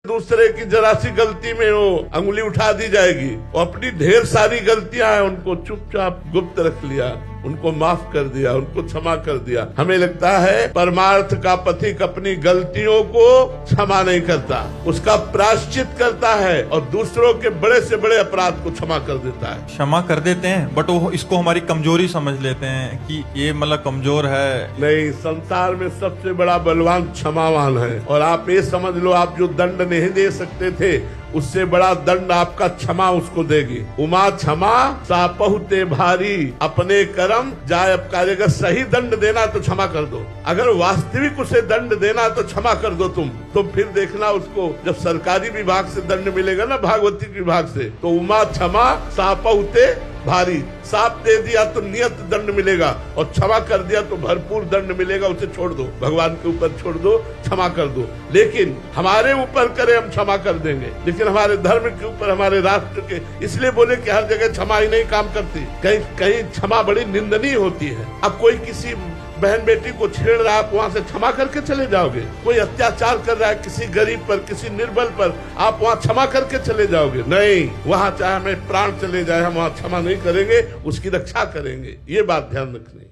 दूसरे की जरा सी गलती में वो अंगुली उठा दी जाएगी। वो अपनी ढेर सारी गलतियां हैं, उनको चुपचाप गुप्त रख लिया, उनको माफ कर दिया, उनको क्षमा कर दिया। हमें लगता है परमार्थ का पथिक अपनी गलतियों को क्षमा नहीं करता, उसका प्रायश्चित करता है और दूसरों के बड़े से बड़े अपराध को क्षमा कर देता है। क्षमा कर देते हैं बट वो इसको हमारी कमजोरी समझ लेते हैं कि ये मतलब कमजोर है। नहीं, संसार में सबसे बड़ा बलवान क्षमावान है। और आप ये समझ लो, आप जो दंड नहीं दे सकते थे उससे बड़ा दंड आपका क्षमा उसको देगी। उमा क्षमा सापहु ते भारी, अपने कर्म जाय अब कार्य। अगर सही दंड देना तो क्षमा कर दो, अगर वास्तविक उसे दंड देना तो क्षमा कर दो तुम। तो फिर देखना उसको जब सरकारी विभाग से दंड मिलेगा ना, भागवती विभाग से, तो उमा क्षमा सापहु ते भारी। साप दे दिया तो नियत दंड मिलेगा और क्षमा कर दिया तो भरपूर दंड मिलेगा। उसे छोड़ दो, भगवान के ऊपर छोड़ दो, क्षमा कर दो। लेकिन हमारे ऊपर करे हम क्षमा कर देंगे, लेकिन हमारे धर्म के ऊपर, हमारे राष्ट्र के, इसलिए बोले कि हर जगह क्षमा ही नहीं काम करती, कहीं कहीं क्षमा बड़ी निंदनीय होती है। अब कोई किसी बहन बेटी को छेड़ रहा है, आप वहाँ से क्षमा करके चले जाओगे? कोई अत्याचार कर रहा है किसी गरीब पर, किसी निर्बल पर, आप वहाँ क्षमा करके चले जाओगे? नहीं, वहाँ चाहे हमें प्राण चले जाए, हम वहाँ क्षमा नहीं करेंगे, उसकी रक्षा करेंगे। ये बात ध्यान रखनी।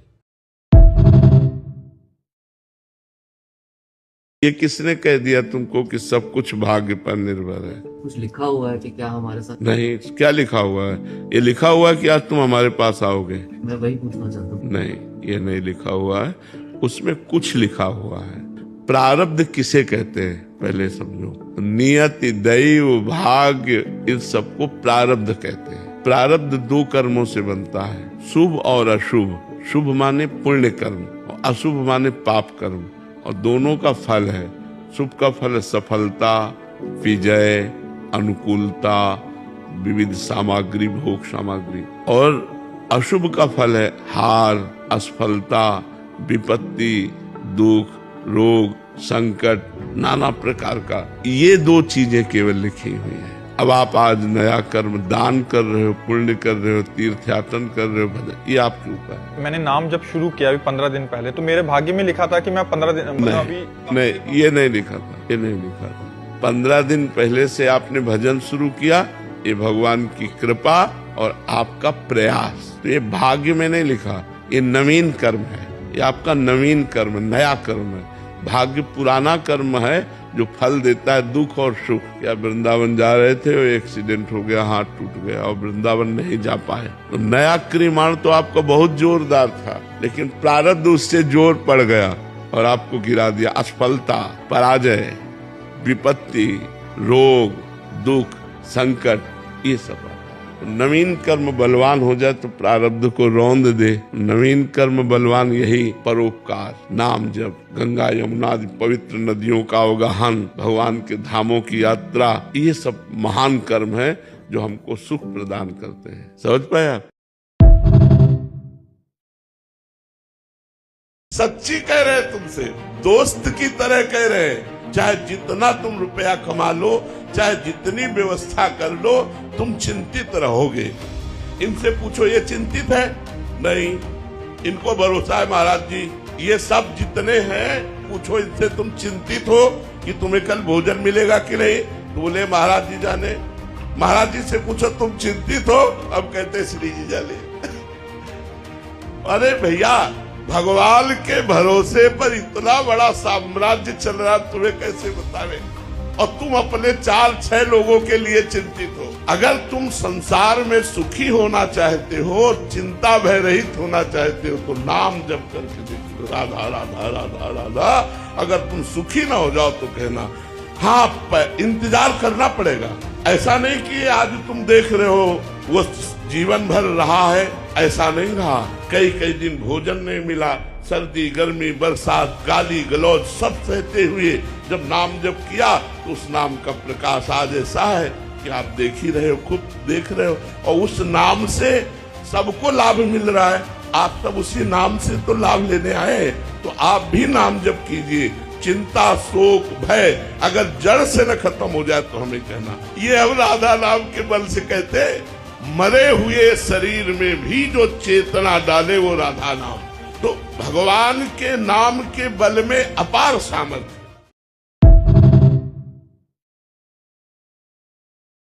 ये किसने कह दिया तुमको कि सब कुछ भाग्य पर निर्भर है? कुछ लिखा हुआ है कि क्या हमारे साथ? नहीं, क्या लिखा हुआ है? ये लिखा हुआ है कि आज तुम हमारे पास आओगे? मैं वही पूछना चाहता हूँ। नहीं, ये नहीं लिखा हुआ है। उसमें कुछ लिखा हुआ है। प्रारब्ध किसे कहते हैं पहले समझो। नियति, दैव, भाग्य, इन सबको प्रारब्ध कहते हैं। प्रारब्ध दो कर्मों से बनता है, शुभ और अशुभ। शुभ माने पुण्य कर्म और अशुभ माने पाप कर्म, और दोनों का फल है। शुभ का फल है सफलता, विजय, अनुकूलता, विविध सामग्री, भोग सामग्री, और अशुभ का फल है हार, असफलता, विपत्ति, दुख, रोग, संकट, नाना प्रकार का। ये दो चीजें केवल लिखी हुई है। अब आप आज नया कर्म, दान कर रहे हो, पुण्य कर रहे हो, तीर्थयाटन कर रहे हो, भजन, ये आपके ऊपर है। मैंने नाम जब शुरू किया अभी 15 दिन पहले, तो मेरे भाग्य में लिखा था कि मैं 15 दिन नहीं, ये नहीं लिखा था, ये नहीं लिखा था। 15 दिन पहले से आपने भजन शुरू किया, ये भगवान की कृपा और आपका प्रयास। तो ये भाग्य में नहीं लिखा, ये नवीन कर्म है, ये आपका नवीन कर्म, नया कर्म है। भाग्य पुराना कर्म है जो फल देता है दुख और सुख। या वृंदावन जा रहे थे, एक्सीडेंट हो गया, हाथ टूट गया और वृंदावन नहीं जा पाए, तो नया क्रिमाण तो आपका बहुत जोरदार था, लेकिन प्रारब्ध उससे जोर पड़ गया और आपको गिरा दिया। असफलता, पराजय, विपत्ति, रोग, दुख, संकट, ये सब। नवीन कर्म बलवान हो जाए तो प्रारब्ध को रौंद दे। नवीन कर्म बलवान यही परोपकार, नाम जप, गंगा यमुना आदि पवित्र नदियों का अवगाहन, भगवान के धामों की यात्रा, ये सब महान कर्म है जो हमको सुख प्रदान करते हैं। समझ पाए आप? सच्ची कह रहे तुमसे, दोस्त की तरह कह रहे। चाहे जितना तुम रुपया कमा लो, चाहे जितनी व्यवस्था कर लो, तुम चिंतित रहोगे। इनसे पूछो ये चिंतित है? नहीं, इनको भरोसा है महाराज जी, ये सब जितने हैं, पूछो इनसे तुम चिंतित हो कि तुम्हें कल भोजन मिलेगा कि नहीं? तो बोले महाराज जी जाने। महाराज जी से पूछो तुम चिंतित हो? अब कहते श्री जी जाने। अरे भैया, भगवान के भरोसे पर इतना बड़ा साम्राज्य चल रहा, तुम्हें कैसे बतावे? और तुम अपने 4-6 लोगों के लिए चिंतित हो। अगर तुम संसार में सुखी होना चाहते हो, चिंता भय रहित होना चाहते हो, तो नाम जप करके देखो, राधा राधा राधा राधा। अगर तुम सुखी ना हो जाओ तो कहना हाँ, इंतजार करना पड़ेगा। ऐसा नहीं कि आज तुम देख रहे हो वो जीवन भर रहा है, ऐसा नहीं रहा। कई कई दिन भोजन नहीं मिला, सर्दी, गर्मी, बरसात, गाली गलौज सब सहते हुए जब नाम जप किया, तो उस नाम का प्रकाश आज ऐसा है कि आप देख ही रहे हो, खुद देख रहे हो, और उस नाम से सबको लाभ मिल रहा है। आप सब उसी नाम से तो लाभ लेने आए, तो आप भी नाम जप कीजिए। चिंता, शोक, भय अगर जड़ से न खत्म हो जाए तो हमें कहना। ये अब राधा नाम के बल से कहते, मरे हुए शरीर में भी जो चेतना डाले वो राधा नाम। तो भगवान के नाम के बल में अपार सामर्थ्य